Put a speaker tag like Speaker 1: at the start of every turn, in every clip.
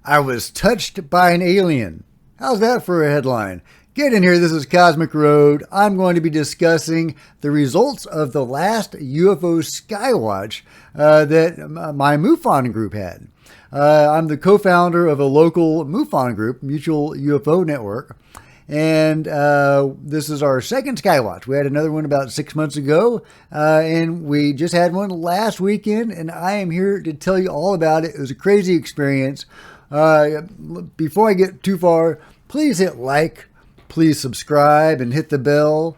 Speaker 1: I was touched by an alien. How's that for a headline? Get in here, this is Cosmic Road. I'm going to be discussing the results of the last UFO Skywatch that my MUFON group had. I'm the co-founder of a local MUFON group, Mutual UFO Network, and this is our second Skywatch. We had another one about 6 months ago, and we just had one last weekend, and I am here to tell you all about it. It was a crazy experience. Before I get too far, please hit like, please subscribe, and hit the bell.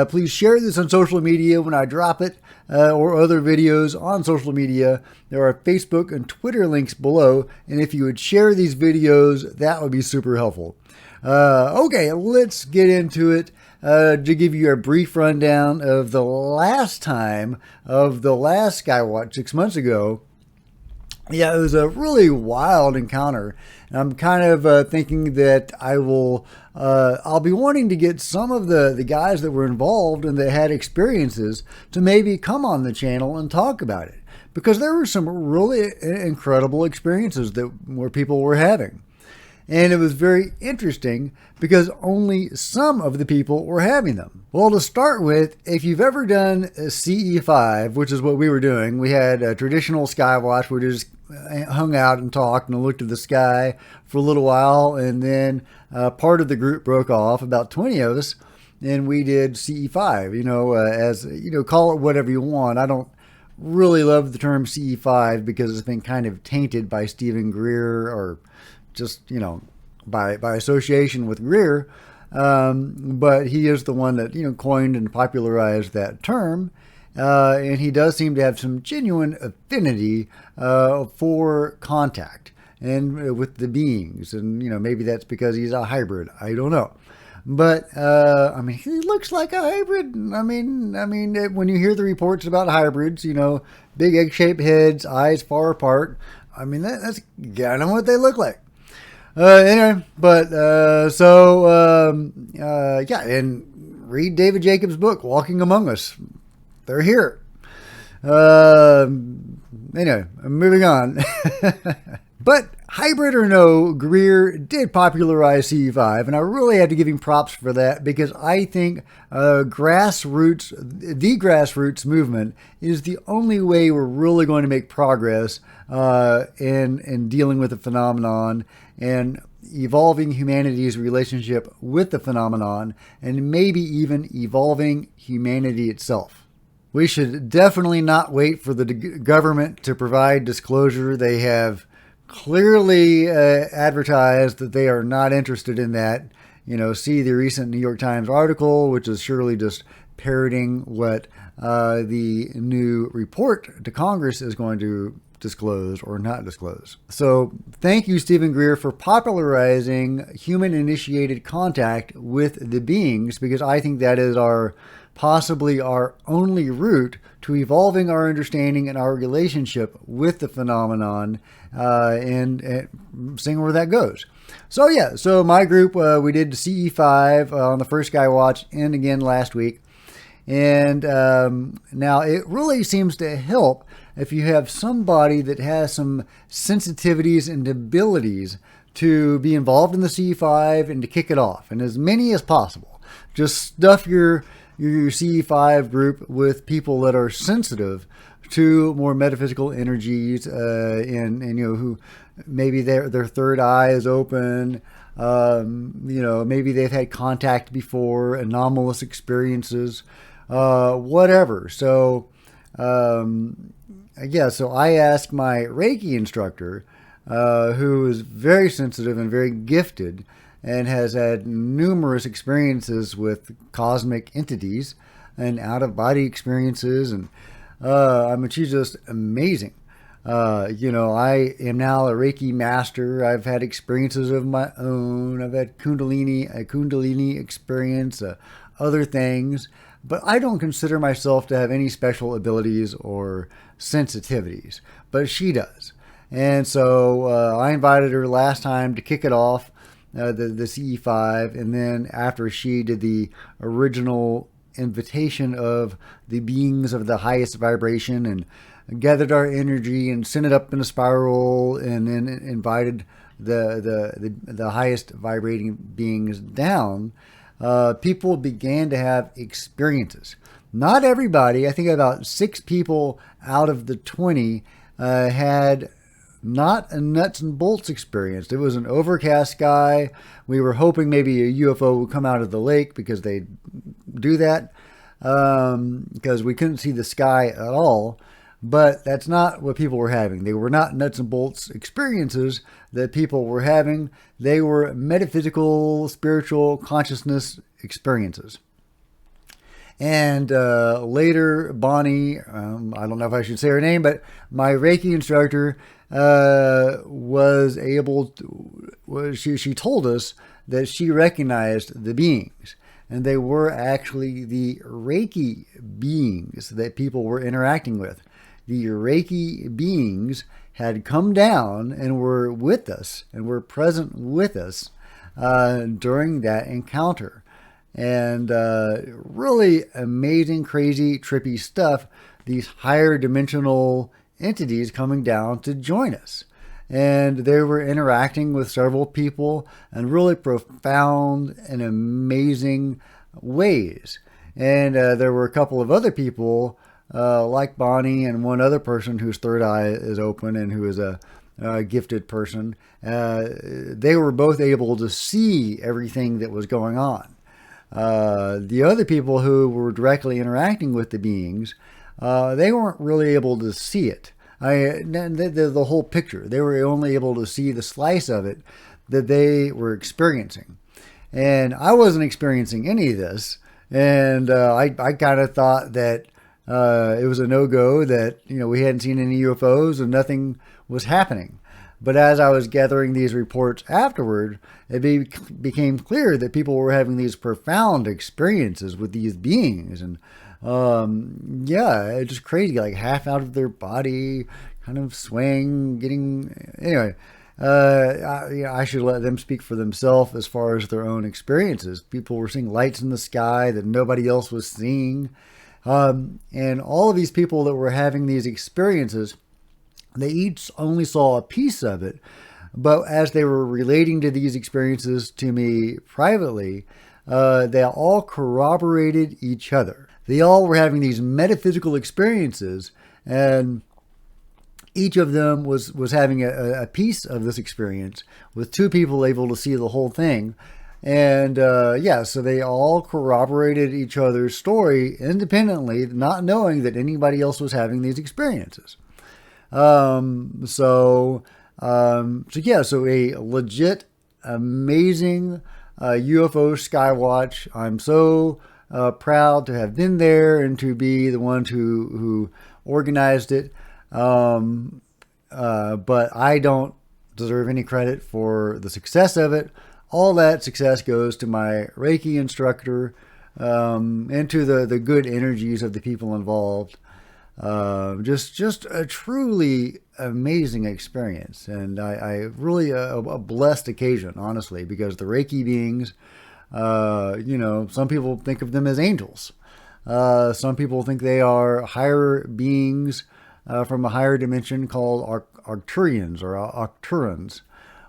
Speaker 1: Please share this on social media when I drop it, or other videos on social media. There are Facebook and Twitter links below, and if you would share these videos, that would be super helpful. Okay, let's get into it. To give you a brief rundown of the last time of the last Skywatch 6 months ago. Yeah, it was a really wild encounter. And I'm kind of thinking that I'll be wanting to get some of the guys that were involved and that had experiences to maybe come on the channel and talk about it. Because there were some really incredible experiences where people were having. And it was very interesting because only some of the people were having them. Well, to start with, if you've ever done a CE-5, which is what we were doing, we had a traditional Skywatch. We just hung out and talked and looked at the sky for a little while. And then part of the group broke off, about 20 of us, and we did CE-5, call it whatever you want. I don't really love the term CE-5 because it's been kind of tainted by Stephen Greer, or just, by association with Greer. But he is the one that, coined and popularized that term. And he does seem to have some genuine affinity for contact and with the beings. And, maybe that's because he's a hybrid. I don't know. But, he looks like a hybrid. When you hear the reports about hybrids, big egg-shaped heads, eyes far apart. That's kind of what they look like. And read David Jacobs' book, Walking Among Us. They're here. Moving on. But hybrid or no, Greer did popularize CE-5, and I really had to give him props for that because I think the grassroots movement is the only way we're really going to make progress in dealing with the phenomenon and evolving humanity's relationship with the phenomenon, and maybe even evolving humanity itself. We should definitely not wait for the government to provide disclosure. They have clearly advertised that they are not interested in that. See the recent New York Times article, which is surely just parroting what the new report to Congress is going to disclose or not disclose. So thank you, Stephen Greer, for popularizing human-initiated contact with the beings, because I think that is possibly our only route to evolving our understanding and our relationship with the phenomenon, and seeing where that goes. So my group, we did CE-5 on the first Skywatch and again last week. And now it really seems to help if you have somebody that has some sensitivities and abilities to be involved in the CE-5 and to kick it off, and as many as possible. Just stuff your CE-5 group with people that are sensitive to more metaphysical energies, and who maybe their third eye is open. Maybe they've had contact before, anomalous experiences, whatever. So I asked my Reiki instructor, who is very sensitive and very gifted and has had numerous experiences with cosmic entities and out-of-body experiences. And she's just amazing. I am now a Reiki master. I've had experiences of my own. I've had a Kundalini experience, other things. But I don't consider myself to have any special abilities or sensitivities. But she does. And so I invited her last time to kick it off, the CE-5. And then after she did the original invitation of the beings of the highest vibration, and gathered our energy and sent it up in a spiral, and then invited the highest vibrating beings down. People began to have experiences. Not everybody. I think about 6 people out of the 20 had not a nuts and bolts experience. It was an overcast sky. We were hoping maybe a UFO would come out of the lake, because they do that, because we couldn't see the sky at all. But that's not what people were having. They were not nuts and bolts experiences that people were having. They were metaphysical, spiritual consciousness experiences. And later, Bonnie, I don't know if I should say her name, but my Reiki instructor was able to, she told us that she recognized the beings. And they were actually the Reiki beings that people were interacting with. The Reiki beings had come down and were with us and were present with us during that encounter. And really amazing, crazy, trippy stuff. These higher dimensional entities coming down to join us. And they were interacting with several people in really profound and amazing ways. And there were a couple of other people like Bonnie and one other person whose third eye is open and who is a gifted person. They were both able to see everything that was going on. The other people who were directly interacting with the beings, they weren't really able to see it. The whole picture. They were only able to see the slice of it that they were experiencing. And I wasn't experiencing any of this. And I kind of thought that it was a no-go, that we hadn't seen any UFOs and nothing was happening. But as I was gathering these reports afterward, it became clear that people were having these profound experiences with these beings. And it's just crazy, like half out of their body, kind of swaying, anyway. I should let them speak for themselves as far as their own experiences. People were seeing lights in the sky that nobody else was seeing. And all of these people that were having these experiences, they each only saw a piece of it. But as they were relating to these experiences to me privately, they all corroborated each other. They all were having these metaphysical experiences, and each of them was having a piece of this experience, with 2 people able to see the whole thing. And so they all corroborated each other's story independently, not knowing that anybody else was having these experiences. So a legit, amazing UFO Skywatch. I'm so proud to have been there and to be the one who organized it. But I don't deserve any credit for the success of it. All that success goes to my Reiki instructor, and to the good energies of the people involved. Just a truly amazing experience, and I really a blessed occasion, honestly, because the Reiki beings, some people think of them as angels. Some people think they are higher beings from a higher dimension called Arcturians or Octurans,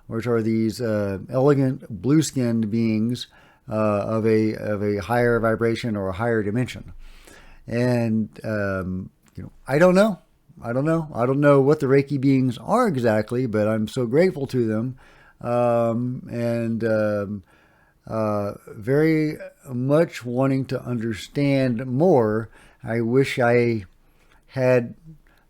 Speaker 1: which are these elegant blue-skinned beings of a higher vibration or a higher dimension. And I don't know. I don't know what the Reiki beings are exactly, but I'm so grateful to them, and very much wanting to understand more. I wish I had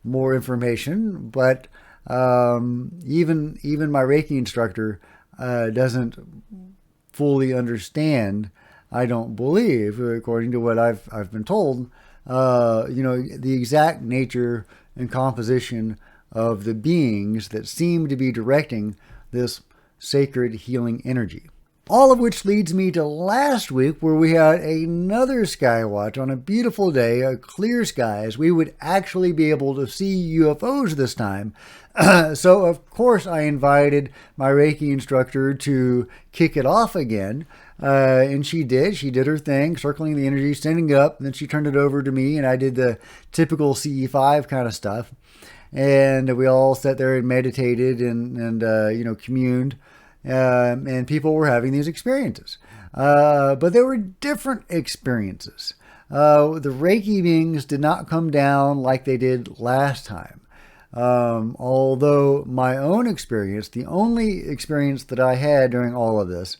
Speaker 1: more information, but even my Reiki instructor doesn't fully understand, I don't believe, according to what I've been told, the exact nature and composition of the beings that seem to be directing this sacred healing energy. All of which leads me to last week, where we had another skywatch on a beautiful day, a clear skies. We would actually be able to see UFOs this time. So, of course, I invited my Reiki instructor to kick it off again. And she did. She did her thing, circling the energy, standing up. And then she turned it over to me, and I did the typical CE-5 kind of stuff. And we all sat there and meditated and communed. And people were having these experiences. But they were different experiences. The Reiki beings did not come down like they did last time. Although my own experience, the only experience that I had during all of this,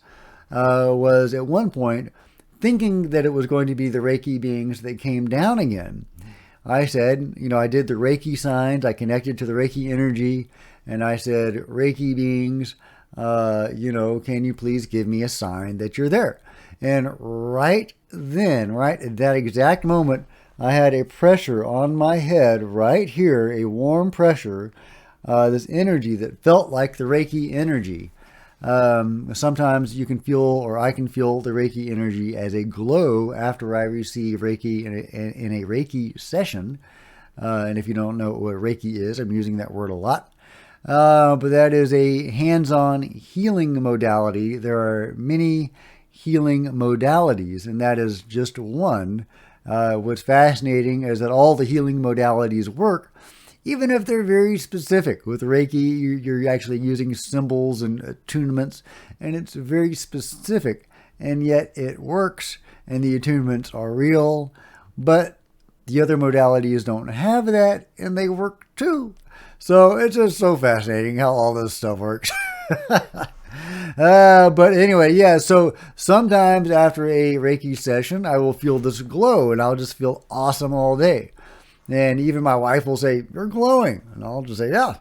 Speaker 1: was at one point thinking that it was going to be the Reiki beings that came down again. I said, I did the Reiki signs, I connected to the Reiki energy, and I said, Reiki beings, can you please give me a sign that you're there? And right then, right at that exact moment, I had a pressure on my head right here, a warm pressure, this energy that felt like the Reiki energy. Sometimes you can feel, or I can feel, the Reiki energy as a glow after I receive Reiki in a Reiki session. And if you don't know what Reiki is, I'm using that word a lot. But that is a hands-on healing modality. There are many healing modalities, and that is just one. What's fascinating is that all the healing modalities work, even if they're very specific. With Reiki, you're actually using symbols and attunements, and it's very specific, and yet it works, and the attunements are real. But the other modalities don't have that, and they work too. So it's just so fascinating how all this stuff works. But anyway, yeah, so sometimes after a Reiki session, I will feel this glow, and I'll just feel awesome all day. And even my wife will say, you're glowing. And I'll just say, yeah,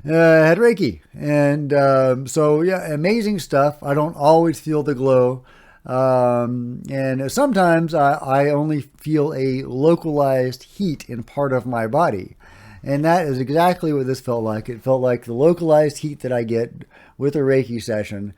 Speaker 1: I had Reiki. And so, yeah, amazing stuff. I don't always feel the glow. And sometimes I only feel a localized heat in part of my body. And that is exactly what this felt like. It felt like the localized heat that I get with a Reiki session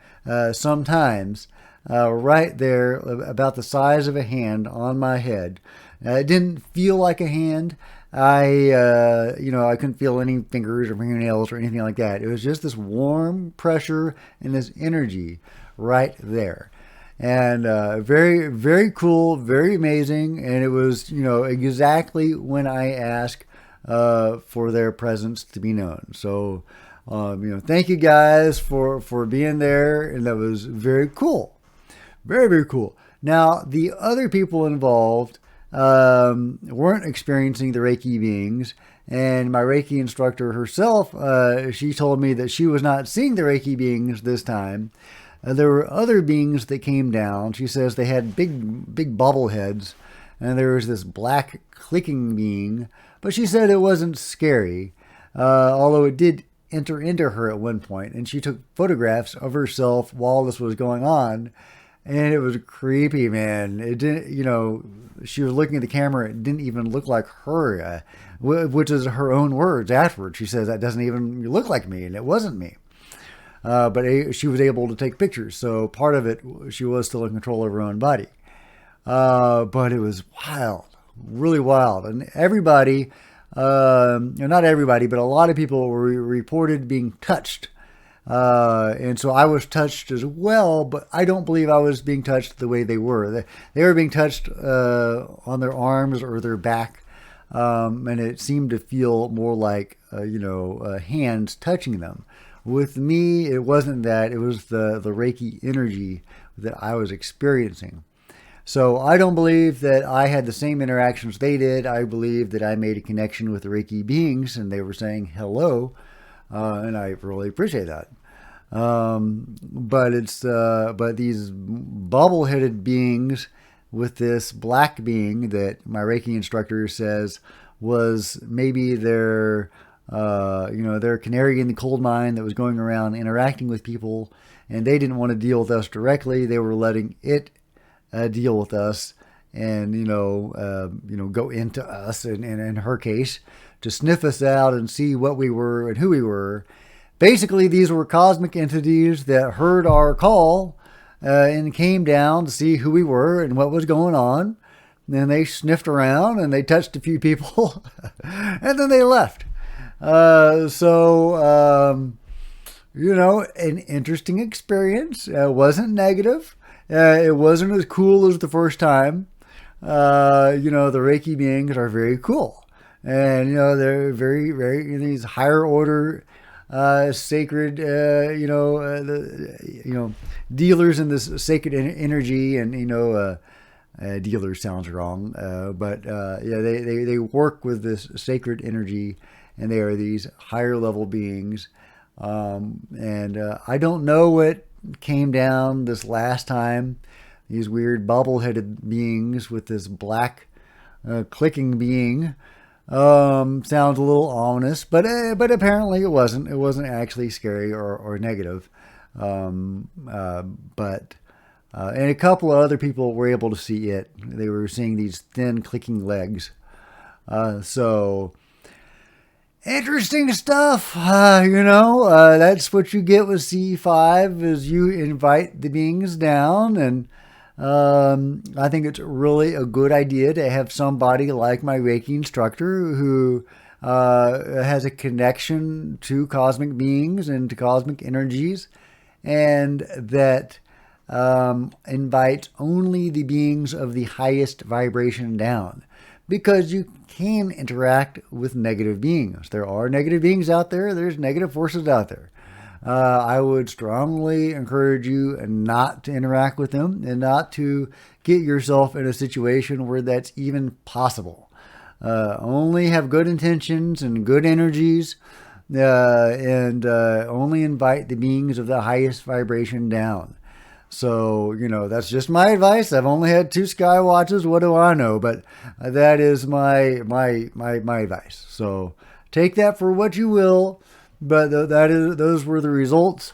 Speaker 1: sometimes right there, about the size of a hand on my head. It didn't feel like a hand. I couldn't feel any fingers or fingernails or anything like that. It was just this warm pressure and this energy right there. And very, very cool, very amazing. And it was, exactly when I asked for their presence to be known. So, thank you guys for being there. And that was very cool. Very, very cool. Now, the other people involved weren't experiencing the Reiki beings. And my Reiki instructor herself, she told me that she was not seeing the Reiki beings this time. There were other beings that came down. She says they had big bobbleheads, and there was this black clicking being. But she said it wasn't scary, although it did enter into her at one point, and she took photographs of herself while this was going on, and it was creepy, man. It didn't, she was looking at the camera. It didn't even look like her, which is her own words afterwards. She says that doesn't even look like me, and it wasn't me. But she was able to take pictures, so part of it, she was still in control of her own body. But it was wild, really wild. And everybody, not everybody, but a lot of people were reported being touched. And so I was touched as well, but I don't believe I was being touched the way they were. They were being touched on their arms or their back, and it seemed to feel more like, hands touching them. With me, it wasn't that. It was the Reiki energy that I was experiencing. So I don't believe that I had the same interactions they did. I believe that I made a connection with the Reiki beings, and they were saying hello, and I really appreciate that. But these bobble-headed beings with this black being that my Reiki instructor says was maybe their canary in the coal mine that was going around interacting with people, and they didn't want to deal with us directly. They were letting it deal with us and, go into us, and in her case, to sniff us out and see what we were and who we were. Basically, these were cosmic entities that heard our call and came down to see who we were and what was going on. And then they sniffed around and they touched a few people and then they left. An interesting experience. Wasn't negative. It wasn't as cool as the first time. The Reiki beings are very cool. And, they're very, very, these higher order, sacred, dealers in this sacred energy. And, dealer sounds wrong. But they work with this sacred energy, and they are these higher level beings. I don't know what came down this last time. These weird bobble-headed beings with this black clicking being sounds a little ominous, but apparently it wasn't. It wasn't actually scary or negative. And a couple of other people were able to see it. They were seeing these thin clicking legs. So interesting stuff. That's what you get with CE-5 is you invite the beings down, and I think it's really a good idea to have somebody like my Reiki instructor who has a connection to cosmic beings and to cosmic energies, and that invites only the beings of the highest vibration down. Because you can interact with negative beings. There are negative beings out there. There's negative forces out there. I would strongly encourage you not to interact with them and not to get yourself in a situation where that's even possible. Only have good intentions and good energies, and only invite the beings of the highest vibration down. So, that's just my advice. I've only had 2 Skywatches. What do I know? But that is my advice. So take that for what you will. But those were the results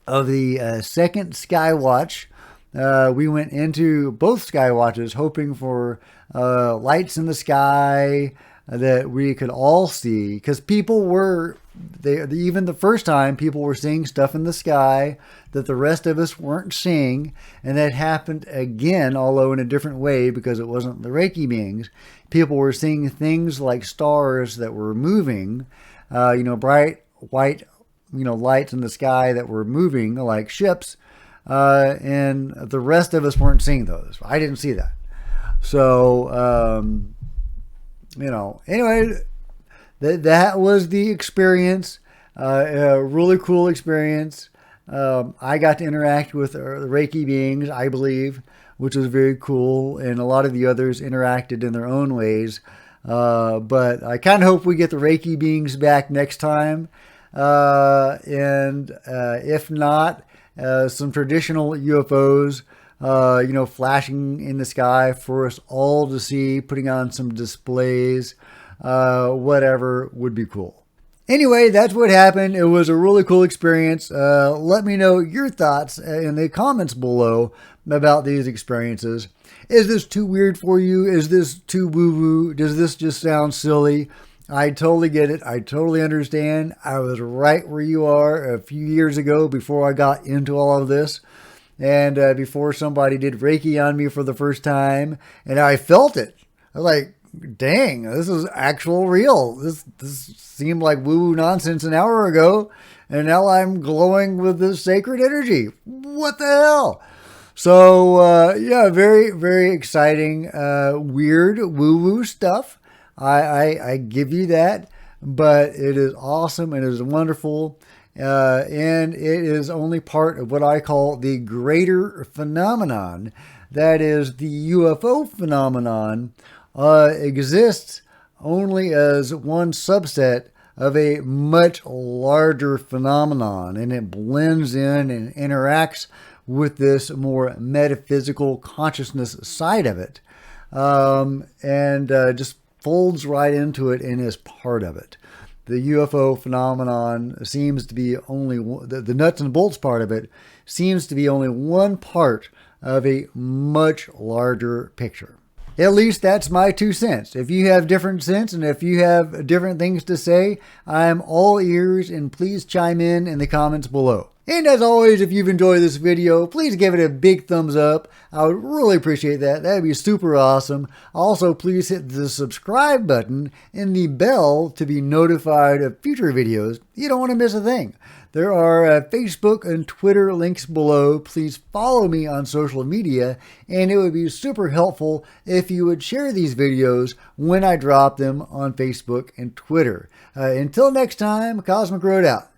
Speaker 1: of the second Skywatch. We went into both Skywatches hoping for lights in the sky that we could all see, because people were, even the first time, people were seeing stuff in the sky that the rest of us weren't seeing, and that happened again, although in a different way because it wasn't the Reiki beings. People were seeing things like stars that were moving, bright white, lights in the sky that were moving like ships, and the rest of us weren't seeing those. I didn't see that. So, anyway, that was the experience. A really cool experience. I got to interact with the Reiki beings, I believe, which was very cool. And a lot of the others interacted in their own ways. But I kind of hope we get the Reiki beings back next time. If not, some traditional UFOs, flashing in the sky for us all to see, putting on some displays, whatever would be cool. Anyway, that's what happened. It was a really cool experience. Let me know your thoughts in the comments below about these experiences. Is this too weird for you? Is this too woo-woo? Does this just sound silly? I totally get it. I totally understand. I was right where you are a few years ago before I got into all of this. And before somebody did Reiki on me for the first time, and I felt it. I was like, dang, this is actual real. This seemed like woo-woo nonsense an hour ago, and now I'm glowing with this sacred energy. What the hell? So, very, very exciting, weird woo-woo stuff. I give you that, but it is awesome and it is wonderful. And it is only part of what I call the greater phenomenon. That is, the UFO phenomenon exists only as one subset of a much larger phenomenon, and it blends in and interacts with this more metaphysical consciousness side of it, and just folds right into it and is part of it. The UFO phenomenon seems to be only the nuts and bolts part of it seems to be only one part of a much larger picture. At least that's my 2 cents. If you have different cents and if you have different things to say, I'm all ears, and please chime in the comments below. And as always, if you've enjoyed this video, please give it a big thumbs up. I would really appreciate that. That'd be super awesome. Also, please hit the subscribe button and the bell to be notified of future videos. You don't want to miss a thing. There are Facebook and Twitter links below. Please follow me on social media, and it would be super helpful if you would share these videos when I drop them on Facebook and Twitter. Until next time, Cosmic Road out.